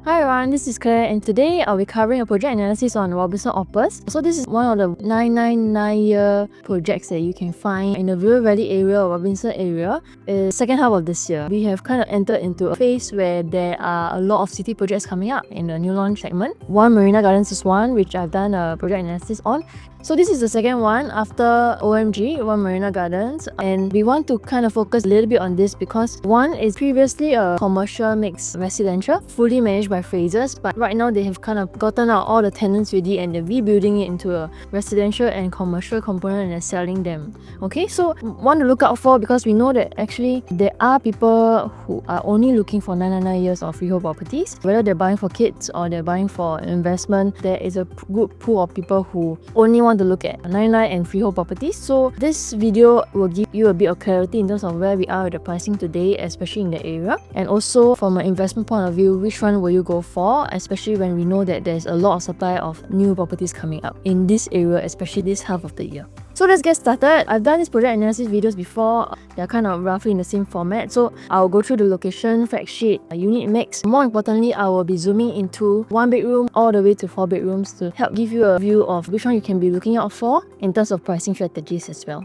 Hi everyone, this is Claire and today I'll be covering a project analysis on Robertson Opus. So this is one of the 999-year projects that you can find in the River Valley area or Robinson area in the second half of this year. We have kind of entered into a phase where there are a lot of city projects coming up in the new launch segment. One Marina Gardens is one which I've done a project analysis on. So this is the second one after OMG, One Marina Gardens, and we want to kind of focus a little bit on this because one is previously a commercial mixed residential, fully managed by Frasers, but right now they have kind of gotten out all the tenants ready and they're rebuilding it into a residential and commercial component and they're selling them. Okay, so one to look out for because we know that actually there are people who are only looking for 999 years of freehold properties, whether they're buying for kids or they're buying for investment. There is a good pool of people who only want to look at 999 and freehold properties. So this video will give you a bit of clarity in terms of where we are with the pricing today, especially in the area, and also from an investment point of view, which one will you go for, especially when we know that there's a lot of supply of new properties coming up in this area, especially this half of the year. So let's get started. I've done these project analysis videos before. They're kind of roughly in the same format. So I'll go through the location, fact sheet, unit mix. More importantly, I will be zooming into 1 bedroom all the way to 4 bedrooms to help give you a view of which one you can be looking out for in terms of pricing strategies as well.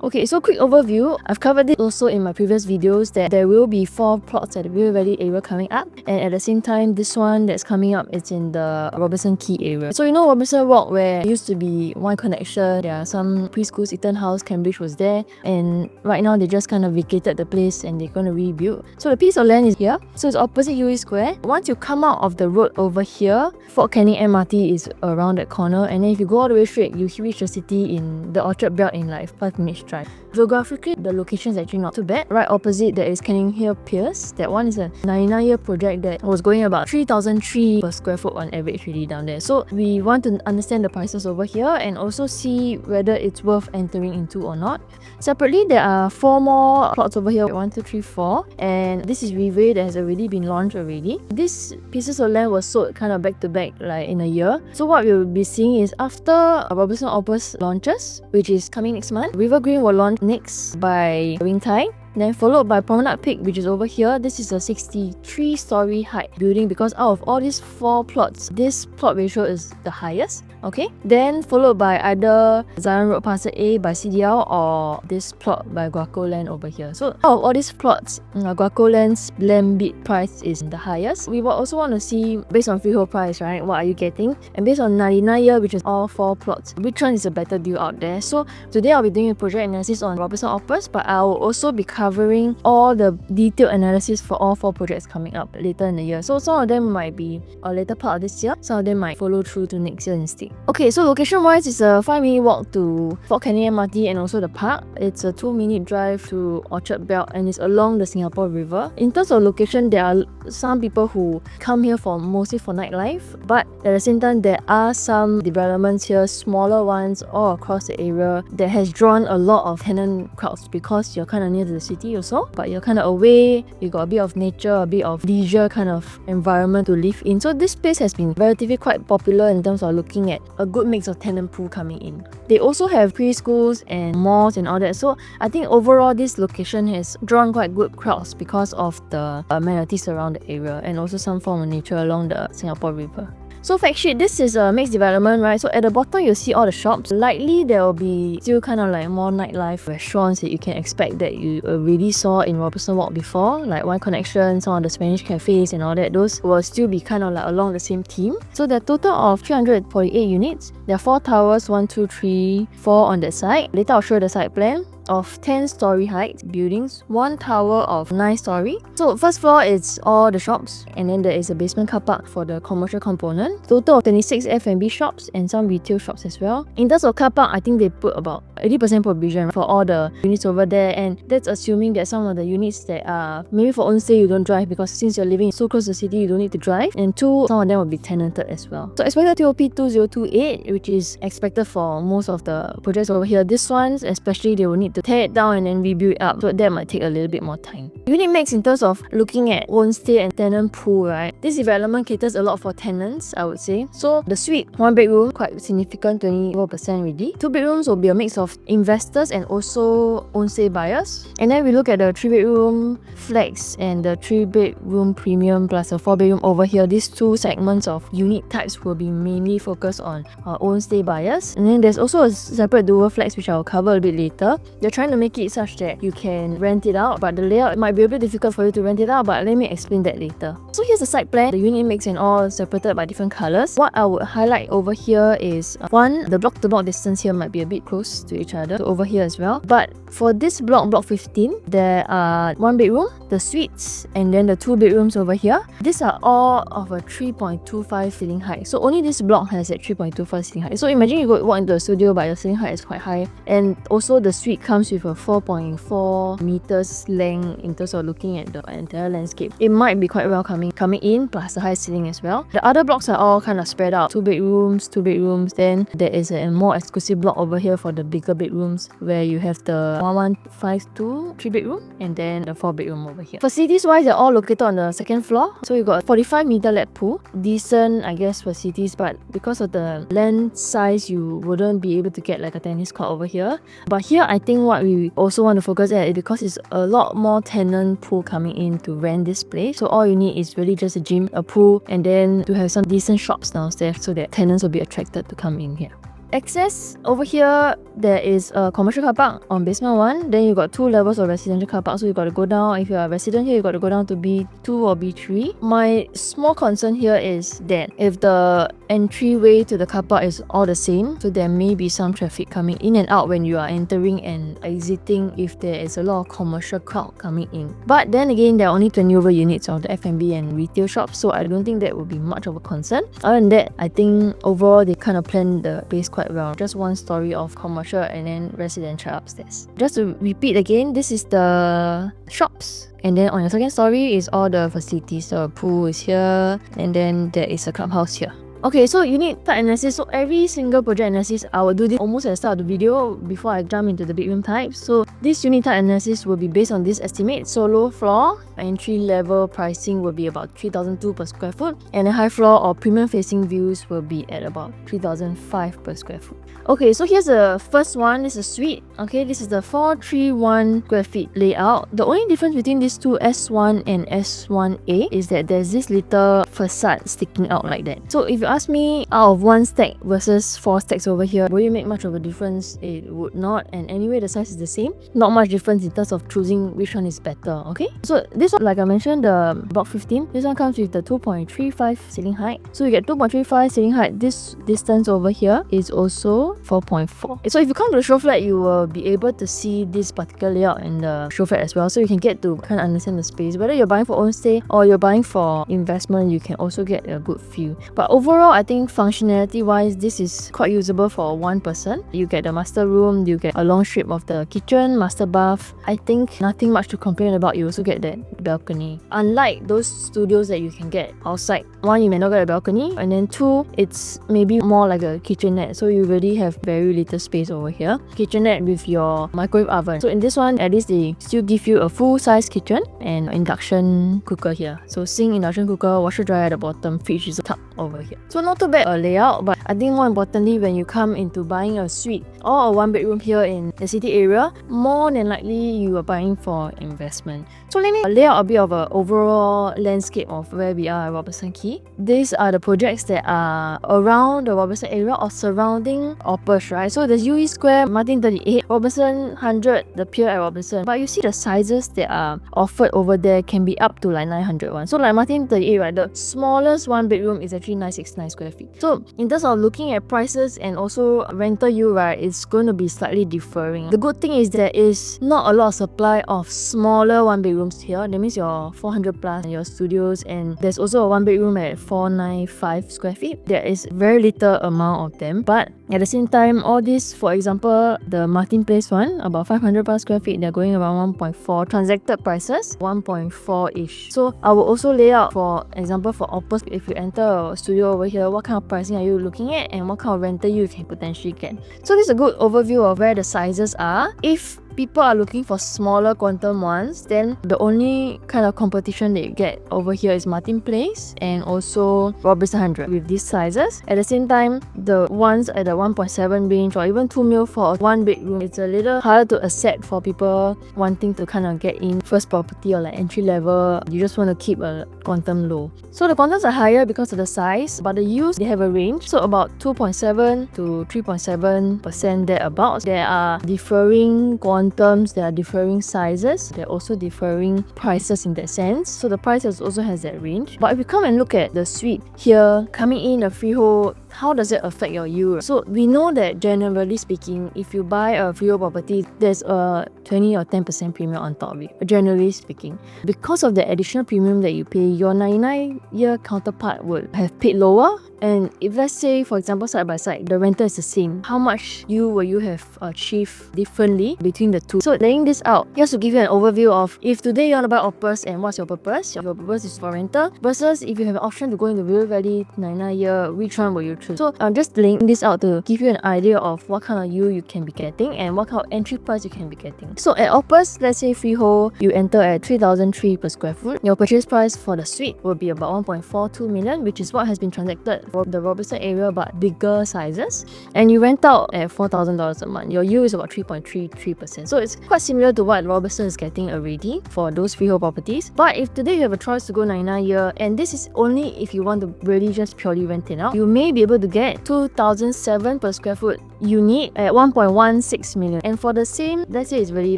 Okay, so quick overview. I've covered it also in my previous videos that there will be 4 plots at the River Valley area coming up, and at the same time this one that's coming up is in the Robertson Key area. So you know Robertson Walk where it used to be one connection, there are some preschools, Eaton House, Cambridge was there, and right now they just kind of vacated the place and they're going to rebuild. So the piece of land is here, so it's opposite UE Square. Once you come out of the road over here, Fort Canning MRT is around that corner, and then if you go all the way straight, you reach the city in the Orchard Belt in like 5 minutes drive. Geographically, the location is actually not too bad. Right opposite there is Canning Hill Piers. That one is a 99-year project that was going about 3,003 per square foot on average really down there. So we want to understand the prices over here and also see whether it's worth entering into or not. Separately, there are 4 more plots over here, 1, 2, 3, 4, and this is Rive that has already been launched already. These pieces of land were sold kind of back to back like in a year. So what we'll be seeing is after Robertson Opus launches, which is coming next month, River Green will launch next by Wing Tai, then followed by Promenade Peak, which is over here. This is a 63-story height building because out of all these 4 plots, this plot ratio is the highest. Okay, then followed by either Zion Road Parcel A by CDL or this plot by Guaco Land over here. So out of all these plots, Guaco Land's land bid price is the highest. We will also want to see based on freehold price, right? What are you getting? And based on 99 year, which is all 4 plots, which one is a better deal out there? So today I'll be doing a project analysis on Robertson Opus, but I will also be covering all the detailed analysis for all 4 projects coming up later in the year. So some of them might be a later part of this year, some of them might follow through to next year instead. Okay, so location wise, it's a 5-minute walk to Fort Canning MRT and also the park. It's a 2-minute drive to Orchard Belt and it's along the Singapore River. In terms of location, there are some people who come here for mostly for nightlife, but at the same time there are some developments here, smaller ones all across the area that has drawn a lot of tenant crowds because you're kind of near to the city also, but you're kind of away, you got a bit of nature, a bit of leisure kind of environment to live in. So this place has been relatively quite popular in terms of looking at a good mix of tenant pool coming in. They also have preschools and malls and all that, so I think overall this location has drawn quite good crowds because of the amenities around the area and also some form of nature along the Singapore River. So fact sheet, this is a mixed development, right? So at the bottom you'll see all the shops. Likely there will be still kind of like more nightlife restaurants that you can expect that you already saw in Robertson Walk before, like One Connection, some of the Spanish cafes and all that. Those will still be kind of like along the same theme. So there are total of 348 units. There are 4 towers, 1, 2, 3, 4 on that side. Later I'll show the site plan of 10-story height buildings, 1 tower of 9-story. So first floor is all the shops, and then there is a basement car park for the commercial component. Total of 26 F&B shops and some retail shops as well. In terms of car park, I think they put about 80% provision for all the units over there, and that's assuming that some of the units that are maybe for own stay you don't drive because since you're living so close to the city you don't need to drive, and 2, some of them will be tenanted as well. So expected TOP 2028, which is expected for most of the projects over here. This ones especially, they will need to tear it down and then rebuild it up. So that might take a little bit more time. Unit mix in terms of looking at own stay and tenant pool, right? This development caters a lot for tenants, I would say. So the suite, 1 bedroom, quite significant, 24% already. 2 bedrooms will be a mix of investors and also own stay buyers. And then we look at the 3 bedroom flex and the 3 bedroom premium plus a 4 bedroom over here. These two segments of unit types will be mainly focused on own stay buyers. And then there's also a separate DuoFlex, which I'll cover a bit later. They're trying to make it such that you can rent it out, but the layout might be a bit difficult for you to rent it out, but let me explain that later. So here's the site plan, the unit mix and all separated by different colors. What I would highlight over here is one, the block to block distance here might be a bit close to each other, so over here as well. But for this block 15, there are 1 bedroom, the suites, and then the 2 bedrooms over here. These are all of a 3.25 ceiling height. So only this block has a 3.25 ceiling height. So imagine you go walk into a studio, but your ceiling height is quite high. And also the suite comes with a 4.4 meters length in terms of looking at the entire landscape. It might be quite welcoming coming in, plus the high ceiling as well. The other blocks are all kind of spread out. 2 bedrooms, 2 bedrooms. Then there is a more exclusive block over here for the bigger bedrooms, where you have the 1152 3 bedroom and then the 4 bedroom over here. Facilities wise, they're all located on the second floor. So you got a 45 meter lap pool. Decent, I guess, facilities, but because of the land size, you wouldn't be able to get like a tennis court over here. But here, I think what we also want to focus at is because it's a lot more tenant pool coming in to rent this place. So all you need is really just a gym, a pool, and then to have some decent shops downstairs so that tenants will be attracted to come in here. Access over here, there is a commercial car park on basement 1. Then you got 2 levels of residential car park, so you got to go down. If you are a resident here, you got to go down to B2 or B3. My small concern here is that if the entryway to the car park is all the same, so there may be some traffic coming in and out when you are entering and exiting if there is a lot of commercial crowd coming in. But then again, there are only 20 over units of the F&B and retail shops, so I don't think that will be much of a concern. Other than that, I think overall they kind of planned the place quite well. Just one story of commercial and then residential upstairs. Just to repeat again, this is the shops. And then on your second story is all the facilities. So a pool is here, and then there is a clubhouse here. Okay, so unit type analysis. So every single project analysis, I will do this almost at the start of the video before I jump into the bedroom types. So this unit type analysis will be based on this estimate. So low floor, entry level pricing will be about 3,200 per square foot, and the high floor or premium facing views will be at about 3,500 per square foot. Okay, so here's the first one. This is a suite. Okay, this is the 431 square feet layout. The only difference between these two S1 and S1A is that there's this little facade sticking out like that. So if you ask me, out of 1 stack versus 4 stacks over here, will it make much of a difference? It would not. And anyway, the size is the same. Not much difference in terms of choosing which one is better. Okay, so this one, like I mentioned, the block 15, this one comes with the 2.35 ceiling height. So you get 2.35 ceiling height. This distance over here is also 4.4. So if you come to the show flat, you will be able to see this particular layout in the show flat as well. So you can get to kind of understand the space. Whether you're buying for own stay or you're buying for investment, you can also get a good feel. But overall, I think functionality wise, this is quite usable for one person. You get the master room, you get a long strip of the kitchen, master bath. I think nothing much to complain about. You also get that balcony. Unlike those studios that you can get outside, one, you may not get a balcony, and then two, it's maybe more like a kitchenette. So you really have very little space over here. Kitchenette with your microwave oven. So in this one, at least they still give you a full-size kitchen and induction cooker here. So sink, induction cooker, washer dryer at the bottom, fridge is tucked over here. So not too bad a layout, but I think more importantly, when you come into buying a suite or a 1 bedroom here in the city area, more than likely you are buying for investment. So let me lay out a bit of an overall landscape of where we are at Robertson Quay. These are the projects that are around the Robertson area or surrounding Opus, right? So there's UE Square, Martin 38, Robertson 100, the pier at Robertson. But you see the sizes that are offered over there can be up to like 901. So like Martin 38, right, the smallest 1 bedroom is actually 969 square feet. So in terms of looking at prices and also rental yield, right, it's going to be slightly differing. The good thing is there is not a lot of supply of smaller 1 bedrooms here. That means your 400 plus your studios, and there's also a 1 bedroom at 495 square feet. There is very little amount of them, but at the same time, all this, for example, the Martin Place one, about 500 plus square feet, they're going around 1.4. Transacted prices 1.4-ish. So I will also lay out, for example, for Opus, if you enter a studio over here, what kind of pricing are you looking at and what kind of rental you can potentially get. So this is a good overview of where the sizes are. If people are looking for smaller quantum ones, then the only kind of competition that you get over here is Martin Place and also Robertson 100 with these sizes. At the same time, the ones at the 1.7 range or even 2 mil for one bedroom, it's a little harder to accept for people wanting to kind of get in first property or like entry level. You just want to keep a quantum low. So the quantums are higher because of the size, but the yields, they have a range. So about 2.7 to 3.7% thereabouts. There are differing quantums, there are differing sizes, there are also differing prices in that sense. So the prices also has that range. But if you come and look at the suite here, coming in a freehold, how does it affect your yield? So we know that generally speaking, if you buy a freehold property, there's a 20 or 10% premium on top of it, generally speaking. Because of the additional premium that you pay, your 99-year counterpart would have paid lower. And if let's say, for example, side by side, the rental is the same, how much will you have achieved differently between the two? So laying this out, just to give you an overview of if today you want to buy Opus and what's your purpose? Your purpose is for rental versus if you have an option to go into River Valley 99-year, which one will you choose? So I'm just laying this out to give you an idea of what kind of yield you can be getting and what kind of entry price you can be getting. So at Opus, let's say freehold, you enter at 3,003 per square foot. Your purchase price for the suite will be about 1.42 million, which is what has been transacted for the Robertson area but bigger sizes, and you rent out at $4,000 a month. Your yield is about 3.33%. So it's quite similar to what Robertson is getting already for those freehold properties. But if today you have a choice to go 99-year, and this is only if you want to really just purely rent it out, you may be able to get 2,007 per square foot unit at 1.16 million. And for the same, let's say it's really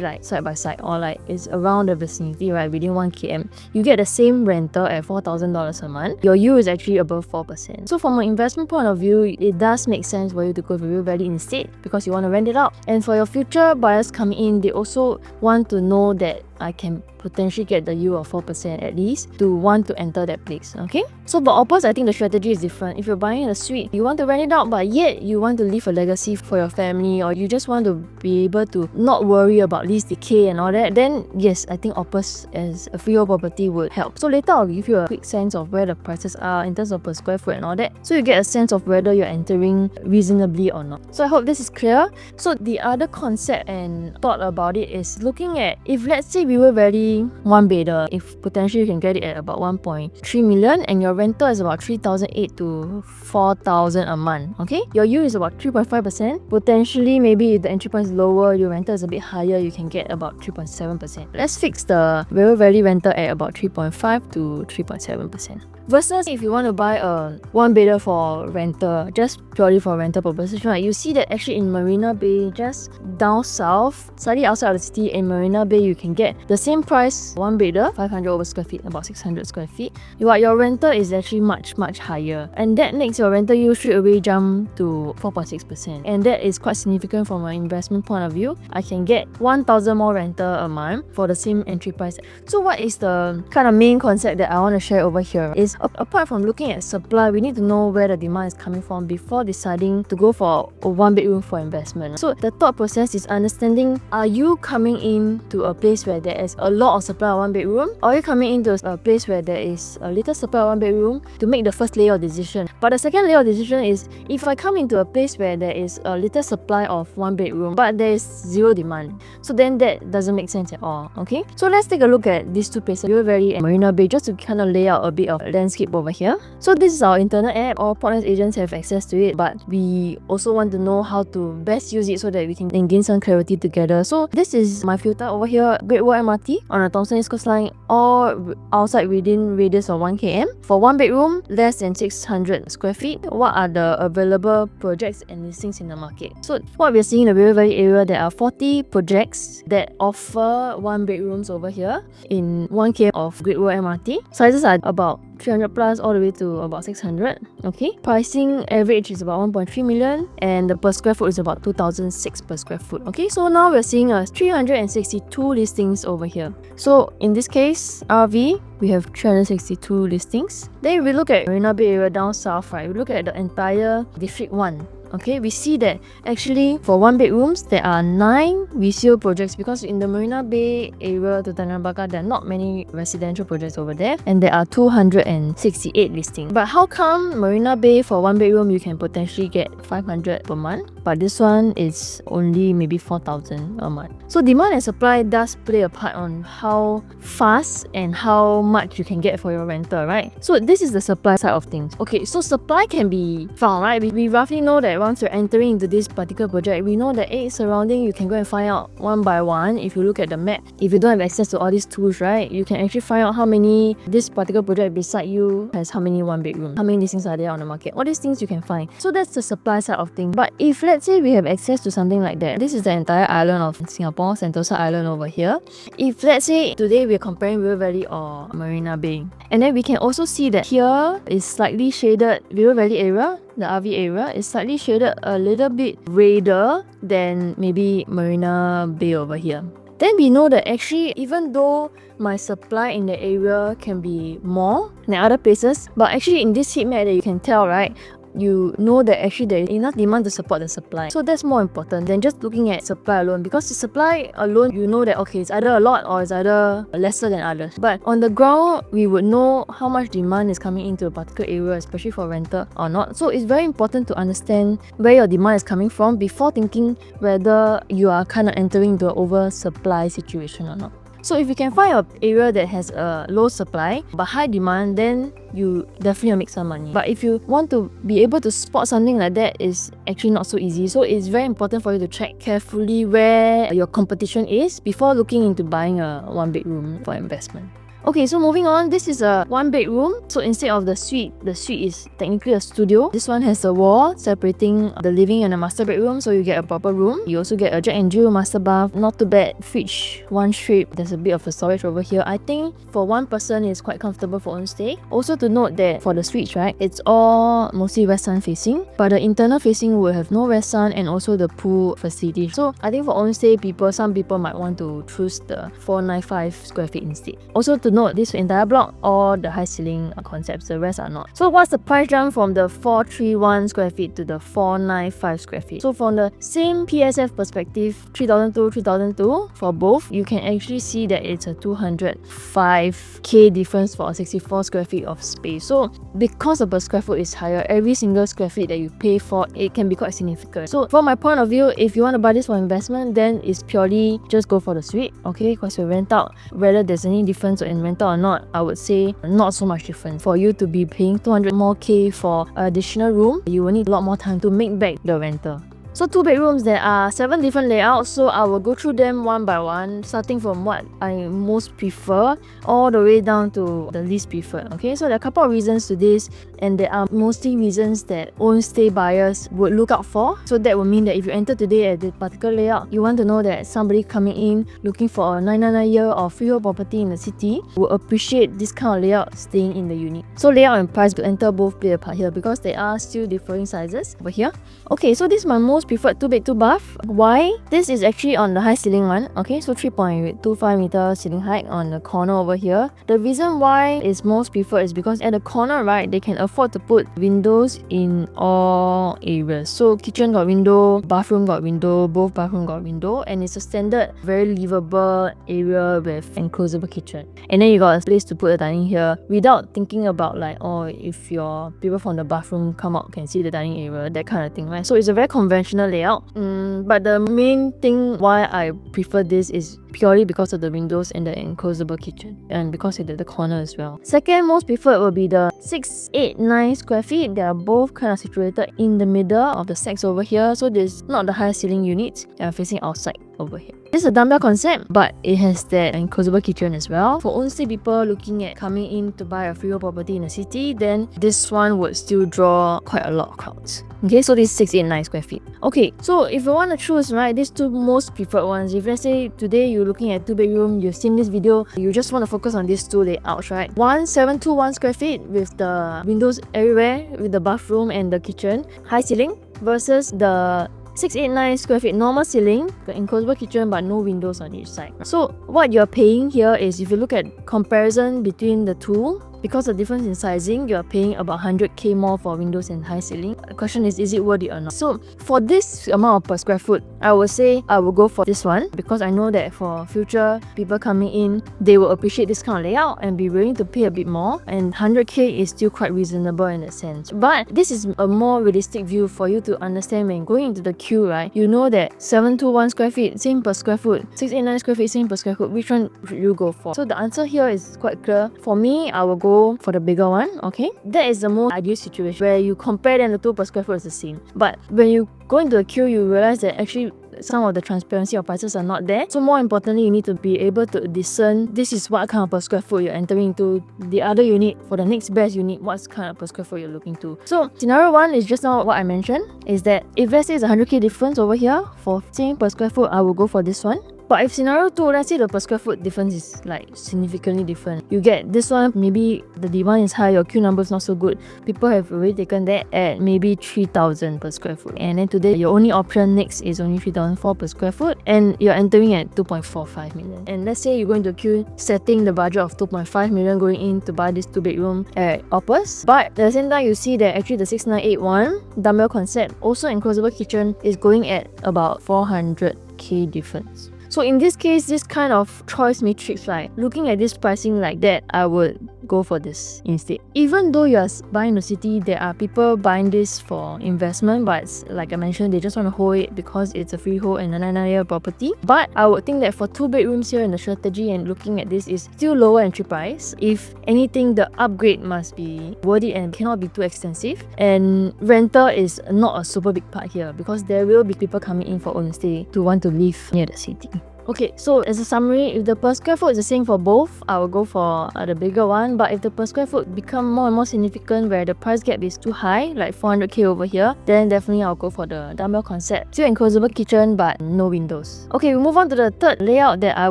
like side by side or like it's around the vicinity, right, within 1 km, you get the same rental at $4,000 a month. Your yield is actually above 4%. So from an investment point of view, it does make sense for you to go to River Valley instead because you want to rent it out. And for your future buyers coming in, they also want to know that I can potentially get the yield of 4% at least to want to enter that place. Okay, so for Opus, I think the strategy is different. If you're buying a suite, you want to rent it out, but yet you want to leave a legacy for your family, or you just want to be able to not worry about lease decay and all that, then yes, I think Opus as a freehold property would help. So later I'll give you a quick sense of where the prices are in terms of per square foot and all that, so you get a sense of whether you're entering reasonably or not. So I hope this is clear. So the other concept and thought about it is looking at, if let's say we were very one bedder, if potentially you can get it at about 1.3 million and your rental is about 3,008 to 4,000 a month, okay, your yield is about 3.5%. Potentially, maybe if the entry point is lower, your rental is a bit higher, you can get about 3.7%. Let's fix the River Valley rental at about 3.5 to 3.7%. Versus if you want to buy a one bedder for rental, just purely for rental purposes, right, you see that actually in Marina Bay, just down south, slightly outside of the city, in Marina Bay, you can get the same price, one bedder, 500 over square feet, about 600 square feet. Your rental is actually much higher, and that makes your rental yield straight away jump to 4.6%, and that is quite significant from an investment point of view. I can get 1,000 more rental a month for the same entry price. So what is the kind of main concept that I want to share over here is, apart from looking at supply, we need to know where the demand is coming from before deciding to go for a one bedroom for investment. So the thought process is understanding, are you coming in to a place where there is a lot of supply of one bedroom, or are you coming into a place where there is a little supply of one bedroom to make the first layer of decision. But the second layer of decision is, if I come into a place where there is a little supply of one bedroom but there is zero demand, so then that doesn't make sense at all. Okay, so let's take a look at these two places, River Valley and Marina Bay, just to kind of lay out a bit of landscape over here. So this is our internet app. All partners agents have access to it, but we also want to know how to best use it so that we can gain some clarity together. So this is my filter over here, Great Wall MRT on the Thomson East Coast Line, or outside within radius of 1 km. For one bedroom, less than 600 square feet, what are the available projects and listings in the market? So what we're seeing in the River Valley area, there are 40 projects that offer one bedrooms over here in 1 km of Great Wall MRT. Sizes are about 300 plus all the way to about 600. Okay, pricing average is about 1.3 million and the per square foot is about 2,006 per square foot. Okay, so now we're seeing 362 listings over here. So in this case, RV, we have 362 listings. Then if we look at Marina Bay area down south, right, we look at the entire District 1. okay, we see that actually for 1 bedrooms, there are 9 resale projects because in the Marina Bay area to Tanjong Pagar, there are not many residential projects over there, and there are 268 listings. But how come Marina Bay for 1 bedroom you can potentially get 500 per month, but this one is only maybe 4,000 a month? So demand and supply does play a part on how fast and how much you can get for your rental, right? So this is the supply side of things. Okay, so supply can be found, right? We roughly know that once you're entering into this particular project, we know that surrounding you can go and find out one by one. If you look at the map, if you don't have access to all these tools, right, you can actually find out how many this particular project beside you has how many 1 bedroom, how many listings are there on the market. All these things you can find. So that's the supply side of things. But if let's say we have access to something like that, this is the entire island of Singapore, Sentosa Island over here. If let's say today we're comparing River Valley or Marina Bay, and then we can also see that here is slightly shaded. River Valley area, the RV area, is slightly shaded a little bit redder than maybe Marina Bay over here. Then we know that actually, even though my supply in the area can be more than other places, but actually in this heat map that you can tell, right, you know that actually there is enough demand to support the supply. So that's more important than just looking at supply alone, because the supply alone, you know that okay, it's either a lot or it's either lesser than others. But on the ground, we would know how much demand is coming into a particular area, especially for rental or not. So it's very important to understand where your demand is coming from before thinking whether you are kind of entering into an oversupply situation or not. So if you can find an area that has a low supply but high demand, then you definitely make some money. But if you want to be able to spot something like that, is actually not so easy. So it's very important for you to check carefully where your competition is before looking into buying a 1 bedroom for investment. Okay, so moving on, this is a 1 bedroom. So instead of the suite is technically a studio. This one has a wall separating the living and the master bedroom, so you get a proper room. You also get a Jack and Jill master bath. Not too bad. Fridge, one strip. There's a bit of a storage over here. I think for one person it's quite comfortable for own stay. Also to note that for the suites, right, it's all mostly west sun facing, but the internal facing will have no west sun and also the pool facility. So I think for own stay some people might want to choose the 495 square feet instead. Also to note, this entire block, all the high ceiling concepts, the rest are not. So what's the price jump from the 431 square feet to the 495 square feet? So from the same PSF perspective, 3002 for both, you can actually see that it's a 205k difference for a 64 square feet of space. So because the per square foot is higher, every single square feet that you pay for, it can be quite significant. So from my point of view, if you want to buy this for investment, then it's purely just go for the suite, okay? Because you rent out, whether there's any difference in rental or not, I would say not so much different. For you to be paying 200 more K for additional room, you will need a lot more time to make back the rental. So 2 bedrooms, there are 7 different layouts, so I will go through them one by one, starting from what I most prefer all the way down to the least preferred. Okay, so there are a couple of reasons to this, and there are mostly reasons that own stay buyers would look out for. So that would mean that if you enter today at the particular layout, you want to know that somebody coming in looking for a 999-year or freehold property in the city will appreciate this kind of layout staying in the unit. So layout and price will enter both play a part here because they are still differing sizes over here. Okay, so this is my most preferred 2 bed 2 bath. Why? This is actually on the high ceiling one. Okay, so 3.25 meter ceiling height on the corner over here. The reason why it's most preferred is because at the corner, right, they can afford to put windows in all areas. So kitchen got window, bathroom got window, both bathroom got window, and it's a standard very livable area with enclosable kitchen. And then you got a place to put the dining here without thinking about like, oh, if your people from the bathroom come out can see the dining area, that kind of thing, right? So it's a very conventional layout. But the main thing why I prefer this is purely because of the windows and the enclosable kitchen, and because it's at the corner as well. Second most preferred will be the 689 square feet. They are both kind of situated in the middle of the stacks over here, so there's not the high ceiling units. They are facing outside over here. This is a dumbbell concept, but it has that enclosable kitchen as well. For own stay people looking at coming in to buy a freehold property in the city, then this one would still draw quite a lot of crowds. Okay, so this is 689 square feet. Okay, so if you want to choose, right, these 2 most preferred ones, if let's say today you're looking at 2 bedroom, you've seen this video, you just want to focus on these 2 layouts, right? 1721 square feet with the windows everywhere, with the bathroom and the kitchen, high ceiling, versus the 689 square feet normal ceiling, the enclosable kitchen but no windows on each side. So what you're paying here is, if you look at comparison between the 2, because the difference in sizing, you're paying about 100k more for windows and high ceiling. The question is it worth it or not? So for this amount per square foot, I would say I will go for this one, because I know that for future people coming in, they will appreciate this kind of layout and be willing to pay a bit more, and 100k is still quite reasonable in that sense. But this is a more realistic view for you to understand when going into the queue, right? You know that 721 square feet, same per square foot, 689 square feet, same per square foot. Which one should you go for? So the answer here is quite clear. For me, I will go for the bigger one, okay? That is the most ideal situation where you compare them, the 2 per square foot is the same. But when you go into a queue, you realize that actually some of the transparency of prices are not there. So more importantly, you need to be able to discern this is what kind of per square foot you're entering into. The other unit, for the next best unit, what kind of per square foot you're looking to. So scenario 1 is just now what I mentioned, is that if let's say it's 100k difference over here for same per square foot, I will go for this one. But if scenario 2, let's say the per square foot difference is like significantly different, you get this one, maybe the demand is high, your queue number is not so good, people have already taken that at maybe 3,000 per square foot, and then today your only option next is only 3,004 per square foot, and you're entering at 2.45 million. And let's say you're going to queue setting the budget of 2.5 million going in to buy this 2-bedroom at Opus, but at the same time you see that actually the 6981 dumbbell concept, also enclosable kitchen, is going at about 400k difference. So in this case, this kind of choice matrix, like looking at this pricing like that, I would go for this instead. Even though you're buying the city, there are people buying this for investment, but like I mentioned, they just want to hold it because it's a freehold and a 9-year property. But I would think that for 2 bedrooms here in the strategy and looking at this is still lower entry price. If anything, the upgrade must be worth it and cannot be too extensive. And rental is not a super big part here because there will be people coming in for own stay to want to live near the city. Okay, so as a summary, if the per square foot is the same for both, I will go for the bigger one. But if the per square foot become more and more significant where the price gap is too high, like 400k over here, then definitely I'll go for the dumbbell concept. Still enclosable kitchen, but no windows. Okay, we move on to the third layout that I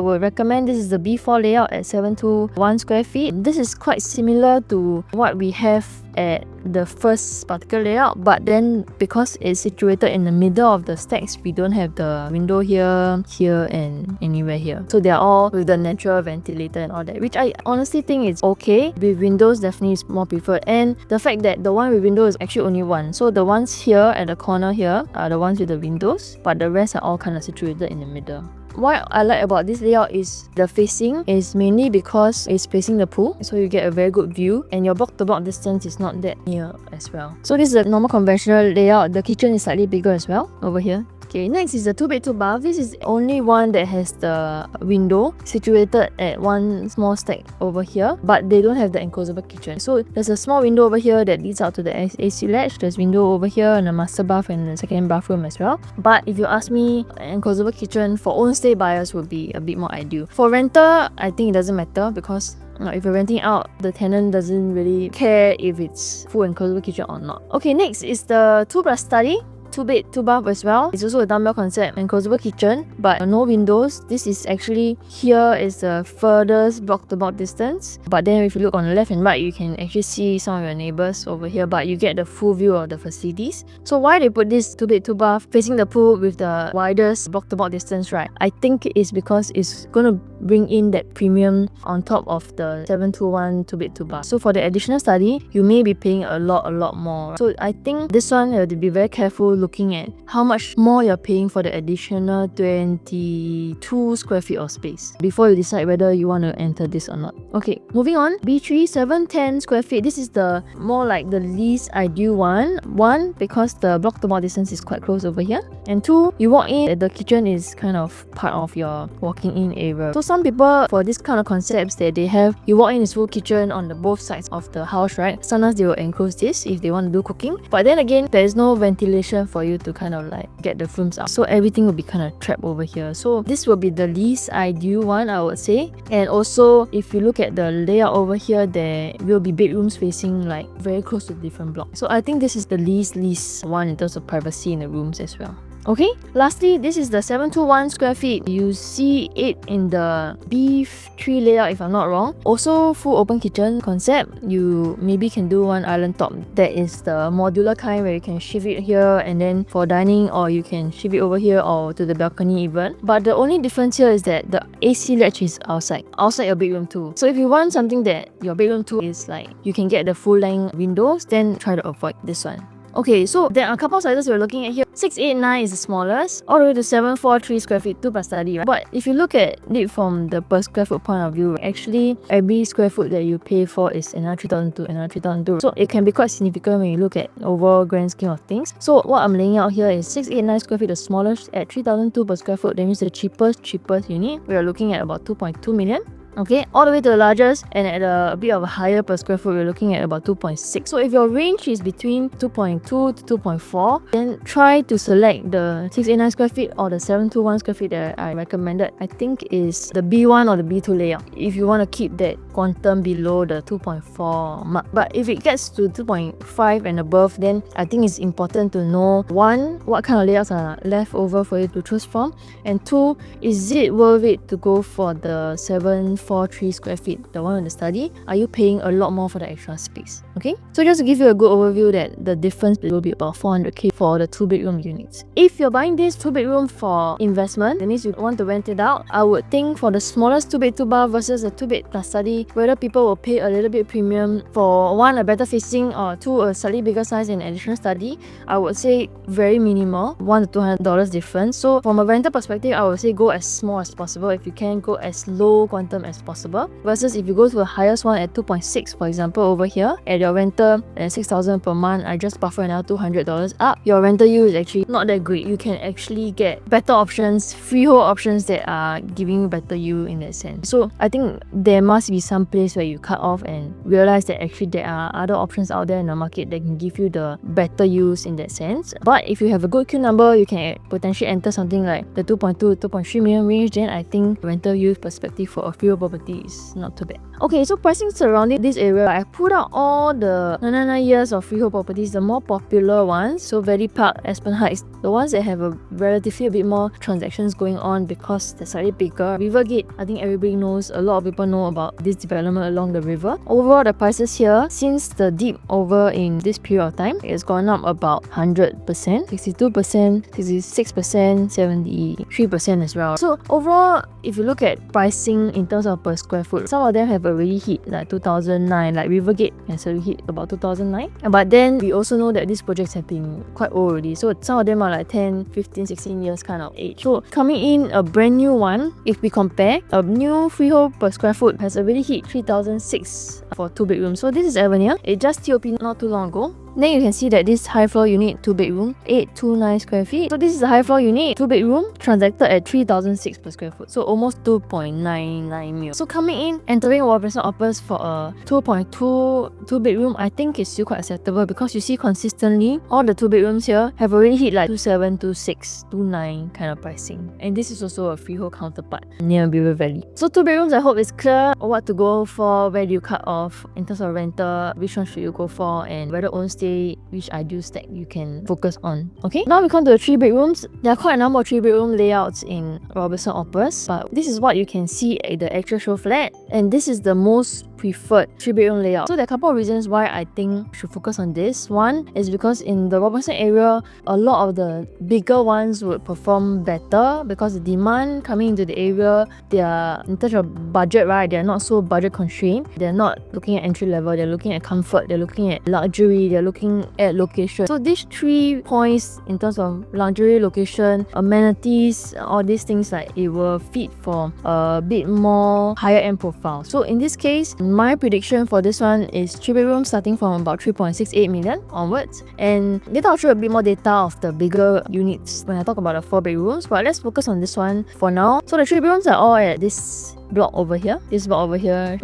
would recommend. This is the B4 layout at 721 square feet. This is quite similar to what we have at the first particular layout, but then because it's situated in the middle of the stacks, we don't have the window here, here, and anywhere here. So they're all with the natural ventilator and all that, which I honestly think is okay. With windows, definitely is more preferred. And the fact that the one with window is actually only one. So the ones here at the corner here are the ones with the windows, but the rest are all kind of situated in the middle. What I like about this layout is the facing is mainly because it's facing the pool, so you get a very good view and your block-to-block distance is not that near as well. So this is a normal conventional layout. The kitchen is slightly bigger as well over here. Okay, next is the 2-bed 2-bath. This is the only one that has the window situated at one small stack over here, but they don't have the enclosable kitchen. So there's a small window over here that leads out to the AC latch. There's window over here and a master bath and a second bathroom as well. But if you ask me, an enclosable kitchen for own stay buyers would be a bit more ideal. For renter, I think it doesn't matter because if you're renting out, the tenant doesn't really care if it's full enclosable kitchen or not. Okay, next is the 2+ study. 2-bed 2-bath as well. It's also a dumbbell concept, enclosable kitchen, but no windows. This is actually, here is the furthest block-to-block distance. But then if you look on the left and right, you can actually see some of your neighbors over here, but you get the full view of the facilities. So why they put this 2-bed 2-bath facing the pool with the widest block-to-block distance, right? I think it's because it's going to bring in that premium on top of the 721 2-bed 2-bath. So for the additional study, you may be paying a lot more. So I think this one, you have to be very careful looking at how much more you're paying for the additional 22 square feet of space before you decide whether you want to enter this or not. Okay, moving on. B3 710 square feet. This is the more like the least ideal one. One, because the block-to-block distance is quite close over here, and two, you walk in, the kitchen is kind of part of your walking in area. So some people, for this kind of concepts that they have, you walk in, is full kitchen on the both sides of the house, right? Sometimes they will enclose this if they want to do cooking, but then again, there is no ventilation for you to kind of like get the fumes out, so everything will be kind of trapped over here. So this will be the least ideal one, I would say. And also, if you look at the layout over here, there will be bedrooms facing like very close to different blocks. So I think this is the least one in terms of privacy in the rooms as well. Okay, lastly, this is the 721 square feet. You see it in the B3 layout if I'm not wrong. Also full open kitchen concept. You maybe can do one island top. That is the modular kind where you can shift it here and then for dining, or you can shift it over here or to the balcony even. But the only difference here is that the AC latch is outside your bedroom too. So if you want something that your bedroom too is like you can get the full length windows, then try to avoid this one. Okay, so there are a couple of sizes we're looking at here. 689 is the smallest, all the way to 743 square feet, 2 plus study, right? But if you look at it from the per square foot point of view, actually every square foot that you pay for is another 3,200, another 3,200. So it can be quite significant when you look at overall grand scheme of things. So what I'm laying out here is 689 square feet, the smallest at 3,200 per square foot. That means the cheapest unit. We are looking at about 2.2 million. Okay, all the way to the largest, and at a bit of a higher per square foot, we're looking at about 2.6. So if your range is between 2.2 to 2.4, then try to select the 689 square feet or the 721 square feet that I recommended. I think is the B1 or the B2 layout if you want to keep that quantum below the 2.4 mark. But if it gets to 2.5 and above, then I think it's important to know, one, what kind of layouts are left over for you to choose from, and two, is it worth it to go for the 743 square feet, the one in the study? Are you paying a lot more for the extra space? Okay, so just to give you a good overview, that the difference will be about 400k for the 2-bedroom units. If you're buying this 2-bedroom for investment, that means you want to rent it out, I would think for the smallest 2-bed 2-bath versus a 2-bed plus study, whether people will pay a little bit premium for one, a better facing, or two, a slightly bigger size and additional study. I would say very minimal, $100 to $200 difference. So from a rental perspective, I would say go as small as possible. If you can, go as low quantum as possible, versus if you go to the highest one at 2.6, for example, over here at your rental at 6,000 per month, I just buffer another $200 up. Your rental yield is actually not that great. You can actually get better options, freehold options that are giving you better yield in that sense. So I think there must be some place where you cut off and realize that actually there are other options out there in the market that can give you the better use in that sense. But if you have a good Q number, you can potentially enter something like the 2.2 to 2.3 million range. Then I think rental use perspective for a freehold property is not too bad. Okay, so pricing surrounding this area, I put out all the 99 years of freehold properties, the more popular ones. So Valley Park, Aspen Heights, the ones that have a relatively a bit more transactions going on because they're slightly bigger. Rivergate, I think everybody knows, a lot of people know about this development along the river. Overall, the prices here, since the dip over in this period of time, it's gone up about 100%, 62%, 66%, 73% as well. So overall, if you look at pricing in terms of per square foot, some of them have already hit like 2009, like Rivergate has already hit about 2009. But then we also know that these projects have been quite old already. So some of them are like 10, 15, 16 years kind of age. So coming in a brand new one, if we compare, a new freehold per square foot has already hit 3,006 for 2 bedrooms. So this is Avenir. It just TOP not too long ago. Then you can see that this high floor unit, 2 bedroom, 829 square feet. So this is a high floor unit, 2 bedroom, transacted at 3,006 per square foot. So almost 2.99 mil. So coming in, entering ROBERSTON OPUS for a 2.2 2 bedroom, I think is still quite acceptable, because you see consistently all the 2 bedrooms here have already hit like 27, 26, 29 kind of pricing. And this is also a freehold counterpart near River Valley. So 2 bedrooms, I hope it's clear what to go for, where do you cut off in terms of rental, which one should you go for, and whether own stay, which ideal stack you can focus on. Okay, now we come to the 3 bedrooms. There are quite a number of 3 bedroom layouts in ROBERSTON OPUS, but this is what you can see at the actual show flat, and this is the most preferred 3 bedroom layout. So there are a couple of reasons why I think you should focus on this. One is because in the ROBERSTON area, a lot of the bigger ones would perform better because the demand coming into the area, they are in terms of budget, right? They're not so budget constrained. They're not looking at entry level, they're looking at comfort, they're looking at luxury, they're looking at location. So these 3 points in terms of luxury, location, amenities, all these things, like it will fit for a bit more higher end profile. So in this case, my prediction for this one is 3 bedrooms starting from about 3.68 million onwards. And later I'll show a bit more data of the bigger units when I talk about the 4 bedrooms, but let's focus on this one for now. So the 3 bedrooms are all at this block over here,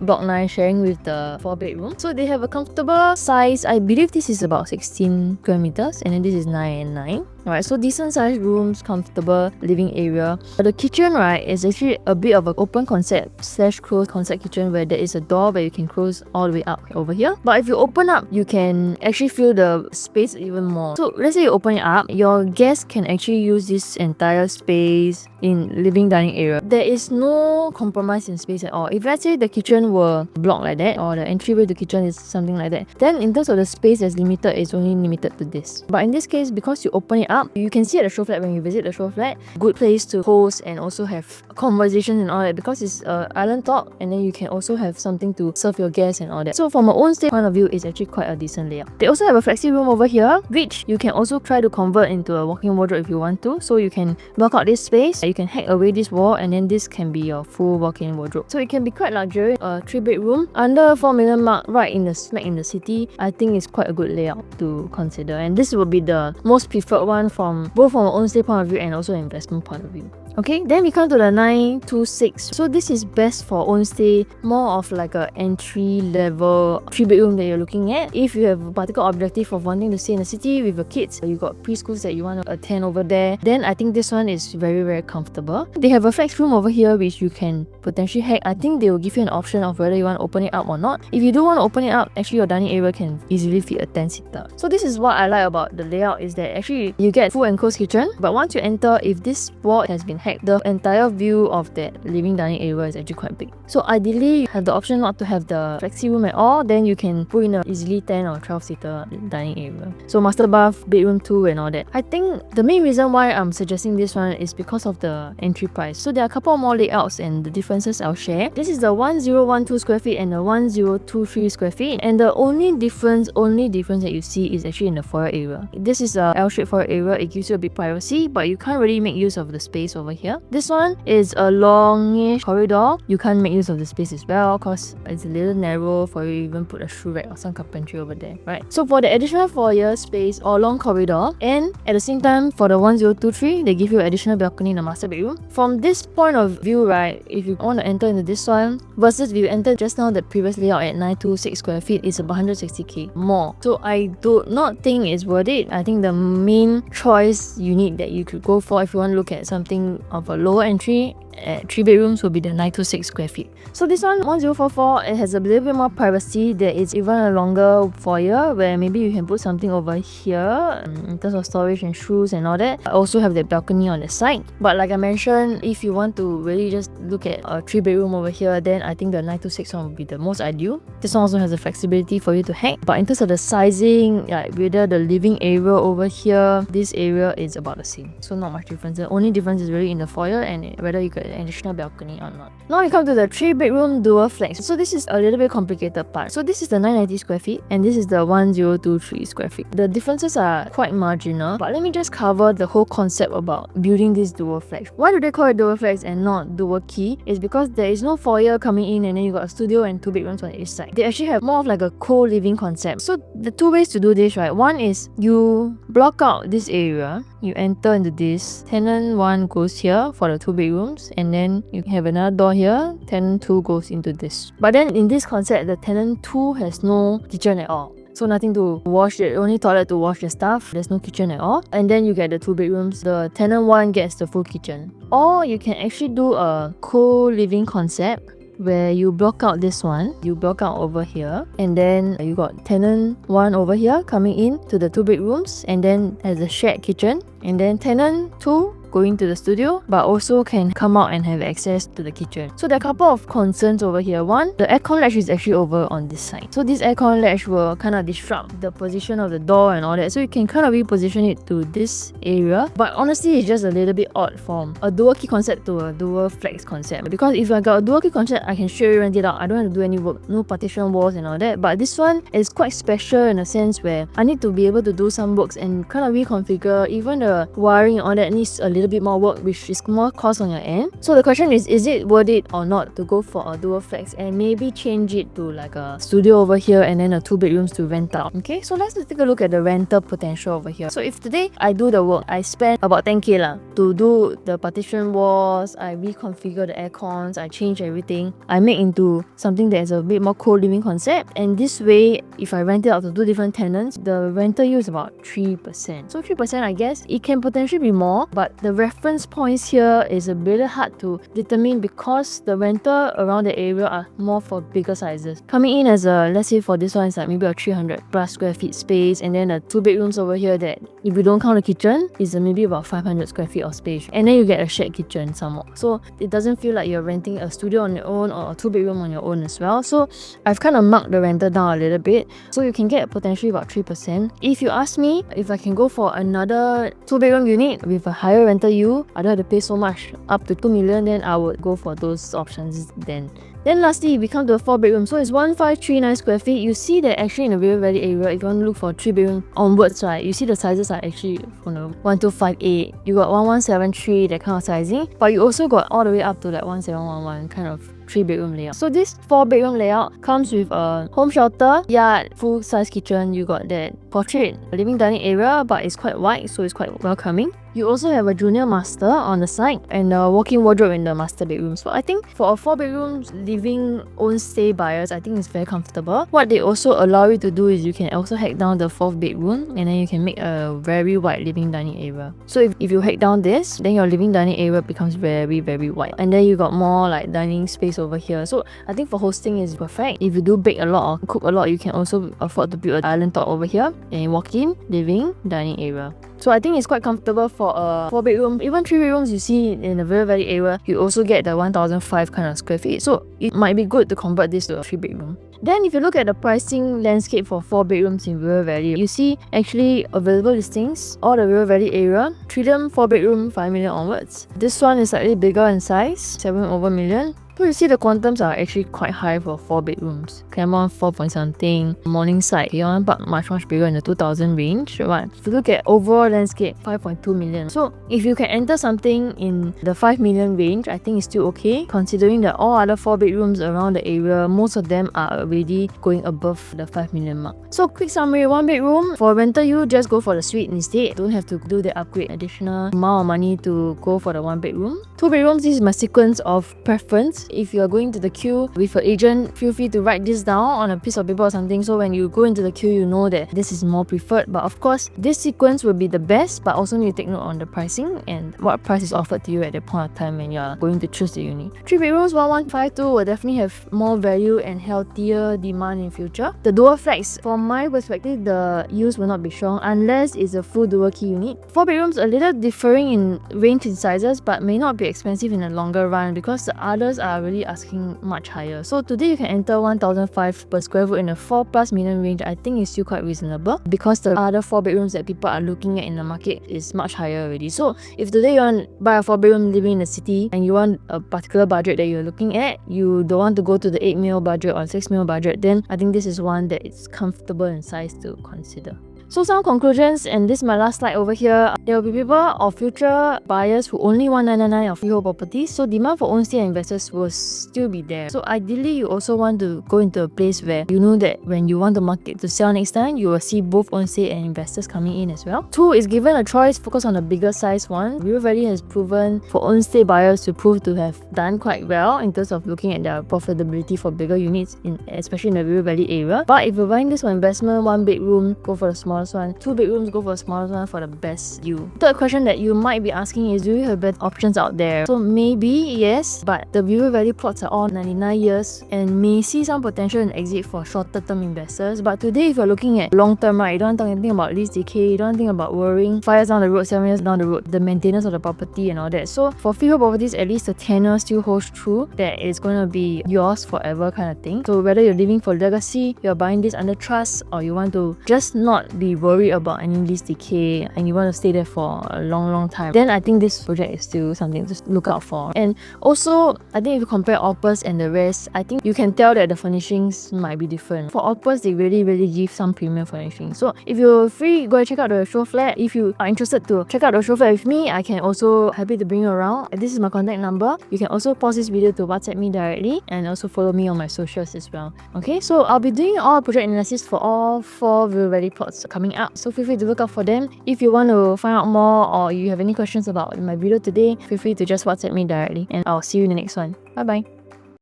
block 9, sharing with the 4 bedroom. So they have a comfortable size. I believe this is about 16 square meters, and then this is 9 and 9. Alright, so decent sized rooms, comfortable living area. But the kitchen, right, is actually a bit of an open concept / closed concept kitchen where there is a door where you can close all the way up over here. But if you open up, you can actually feel the space even more. So let's say you open it up, your guests can actually use this entire space in living dining area. There is no compromise in space at all. If let's say the kitchen were blocked like that, or the entryway to kitchen is something like that, then in terms of the space that's limited, it's only limited to this. But in this case, because you open it up, you can see at the show flat when you visit the show flat, good place to host and also have conversations and all that, because it's island top, and then you can also have something to serve your guests and all that. So from an own stay point of view, it's actually quite a decent layout. They also have a flexi room over here, which you can also try to convert into a walk-in wardrobe if you want to. So you can block out this space, you can hack away this wall, and then this can be your full walk-in wardrobe. So it can be quite luxurious. A 3-bedroom under 4 million mark, right in the smack in the city. I think it's quite a good layout to consider, and this will be the most preferred one from both from an own stay point of view and also investment point of view. Okay, then we come to the 926. So this is best for own stay, more of like a entry level 3-bedroom that you're looking at. If you have a particular objective of wanting to stay in the city with your kids, you got preschools that you want to attend over there, then I think this one is very, very comfortable. They have a flex room over here which you can potentially hack. I think they will give you an option of whether you want to open it up or not. If you do want to open it up, actually your dining area can easily fit a 10-seater. So this is what I like about the layout, is that actually you get full enclosed kitchen, but once you enter, if this wall has been hacked, the entire view of that living dining area is actually quite big. So ideally, you have the option not to have the flexi room at all, then you can put in a easily 10 or 12-seater dining area. So master bath, bedroom 2 and all that. I think the main reason why I'm suggesting this one is because of the entry price. So there are a couple more layouts and the differences I'll share. This is the 1012 square feet and the 1023 square feet, and the only difference that you see is actually in the foyer area. This is a L-shaped foyer area. It gives you a bit privacy, but you can't really make use of the space over here. This one is a longish corridor. You can't make use of the space as well because it's a little narrow for you to even put a shoe rack or some carpentry over there, right? So for the additional foyer space or long corridor, and at the same time for the 1023, they give you additional balcony in the master bedroom. From this point of view, right, if you want to enter into this one versus if you entered just now the previous layout at 926 square feet, it's about 160k more. So I do not think it's worth it. I think the main choice unit that you could go for if you want to look at something of a lower entry at 3 bedrooms will be the 926 square feet. So this one, 1044, it has a little bit more privacy. There is even a longer foyer where maybe you can put something over here in terms of storage and shoes and all that. I also have the balcony on the side. But like I mentioned, if you want to really just look at a 3-bedroom over here, then I think the 926 one would be the most ideal. This one also has the flexibility for you to hack. But in terms of the sizing, like whether the living area over here, this area is about the same. So not much difference. The only difference is really in the foyer and whether you could an additional balcony or not. Now we come to the 3-bedroom DuoFlex. So this is a little bit complicated part. So this is the 990 square feet and this is the 1023 square feet. The differences are quite marginal, but let me just cover the whole concept about building this DuoFlex. Why do they call it DuoFlex and not Duo Key? It's because there is no foyer coming in and then you got a studio and 2 bedrooms on each side. They actually have more of like a co-living concept. So the 2 ways to do this, right? One is you block out this area, you enter into this, tenant 1 goes here for the 2 bedrooms, and then you have another door here, tenant 2 goes into this. But then in this concept, the tenant 2 has no kitchen at all. So nothing to wash, only toilet to wash the stuff. There's no kitchen at all. And then you get the 2 bedrooms. The tenant 1 gets the full kitchen. Or you can actually do a co-living concept where you block out this one, you block out over here, and then you got tenant 1 over here coming in to the 2 bedrooms, and then has a shared kitchen, and then tenant 2 going to the studio, but also can come out and have access to the kitchen. So there are a couple of concerns over here. One, the aircon latch is actually over on this side. So this aircon latch will kind of disrupt the position of the door and all that. So you can kind of reposition it to this area. But honestly, it's just a little bit odd from a dual key concept to a DuoFlex concept. Because if I got a dual key concept, I can show you rent it out. I don't have to do any work, no partition walls and all that. But this one is quite special in a sense where I need to be able to do some works and kind of reconfigure. Even the wiring and all that needs a little little bit more work, which is more cost on your end. So the question is it worth it or not to go for a DuoFlex and maybe change it to like a studio over here and then a 2 bedrooms to rent out? Okay, so let's take a look at the rental potential over here. So if today I do the work, I spend about 10k lah to do the partition walls, I reconfigure the air cons, I change everything, I make into something that is a bit more co-living concept, and this way if I rent it out to 2 different tenants, the rental yield is about 3%. So 3%, I guess it can potentially be more, but the reference points here is a bit hard to determine because the rental around the area are more for bigger sizes. Coming in as a, let's say for this one, it's like maybe a 300 plus square feet space, and then the 2 bedrooms over here that if you don't count the kitchen is maybe about 500 square feet of space, and then you get a shared kitchen somewhere. So it doesn't feel like you're renting a studio on your own or a 2 bedroom on your own as well. So I've kind of marked the rental down a little bit, so you can get potentially about 3%. If you ask me if I can go for another 2 bedroom unit with a higher rental yield, I don't have to pay so much, up to 2 million, then I would go for those options then. Then lastly, we come to a 4 bedroom. So it's 1539 square feet. You see that actually in the River Valley area, if you want to look for 3 bedroom onwards, right, you see the sizes are actually 1258. You got 1173, that kind of sizing. But you also got all the way up to like 1711 kind of 3 bedroom layout. So this 4 bedroom layout comes with a home shelter, yard, full size kitchen. You got that portrait living dining area, but it's quite wide, so it's quite welcoming. You also have a junior master on the side and a walk-in wardrobe in the master bedroom. So I think for a 4 bedrooms living own stay buyers, I think it's very comfortable. What they also allow you to do is you can also hack down the 4th bedroom and then you can make a very wide living dining area. So if you hack down this, then your living dining area becomes very wide, and then you got more like dining space over here. So I think for hosting is perfect. If you do bake a lot or cook a lot, you can also afford to build an island top over here and walk in living dining area. So I think it's quite comfortable for a 4 bedroom. Even 3 bedrooms you see in the River Valley area, you also get the 1005 kind of square feet. So it might be good to convert this to a 3 bedroom. Then if you look at the pricing landscape for 4 bedrooms in River Valley, you see actually available listings, all the River Valley area, Trillium 4 bedroom 5 million onwards. This one is slightly bigger in size, 7 over million. So you see the quantums are actually quite high for 4 bedrooms. Clement 4 point something, Morningside beyond, but much bigger in the 2000 range. Right? If you look at overall landscape, 5.2 million. So if you can enter something in the 5 million range, I think it's still okay, considering that all other 4 bedrooms around the area, most of them are already going above the 5 million mark. So quick summary, 1 bedroom, for rental you just go for the suite instead. Don't have to do the upgrade additional amount of money to go for the 1 bedroom. 2 bedrooms, this is my sequence of preference. If you are going to the queue with an agent, feel free to write this down on a piece of paper or something, so when you go into the queue, you know that this is more preferred. But of course, this sequence will be the best, but also need to take note on the pricing and what price is offered to you at that point of time when you are going to choose the unit. 3 bedrooms, 1152 will definitely have more value and healthier demand in future. The DuoFlex, from my perspective, the use will not be strong unless it's a full dual key unit. 4 bedrooms, a little differing in range in sizes, but may not be expensive in the longer run because the others are really asking much higher. So today you can enter 1005 per square foot in a 4+ million range. I think it's still quite reasonable because the other 4 bedrooms that people are looking at in the market is much higher already. So if today you want to buy a 4 bedroom living in the city and you want a particular budget that you're looking at, you don't want to go to the 8 mil budget or 6 mil budget, then I think this is one that is comfortable in size to consider. So some conclusions, and this is my last slide over here. There will be people or future buyers who only want 999 of freehold properties, so demand for own stay investors will still be there. So ideally, you also want to go into a place where you know that when you want to market to sell next time, you will see both own stay and investors coming in as well. 2 is given a choice, focus on a bigger size one. River Valley has proven for own stay buyers to prove to have done quite well in terms of looking at their profitability for bigger units, especially in the River Valley area. But if you're buying this for investment, 1 bedroom, go for the smallest one. 2 bedrooms, go for the smallest one for the best you. Third question that you might be asking is, do you have better options out there? So maybe yes, but the River Valley plots are all 99 years and may see some potential in exit for shorter term investors. But today, if you're looking at long term, right, you don't want to think about lease decay, you don't want to think about worrying 5 years down the road, 7 years down the road, the maintenance of the property and all that. So for freehold properties, at least the tenure still holds true, that it's going to be yours forever kind of thing. So whether you're living for legacy, you're buying this under trust, or you want to just not be worried about any lease decay and you want to stay there for a long time, then I think this project is still something to look out for. And also, I think if you compare Opus and the rest, I think you can tell that the furnishings might be different. For Opus, they really give some premium furnishing. So if you're free, go and check out the show flat. If you are interested to check out the show flat with me, I can also happy to bring you around. This is my contact number. You can also pause this video to WhatsApp me directly and also follow me on my socials as well. Okay, so I'll be doing all project analysis for all 4 River Valley plots coming up, so feel free to look out for them. If you want to find out more or you have any questions about my video today, feel free to just WhatsApp me directly, and I'll see you in the next one. Bye bye.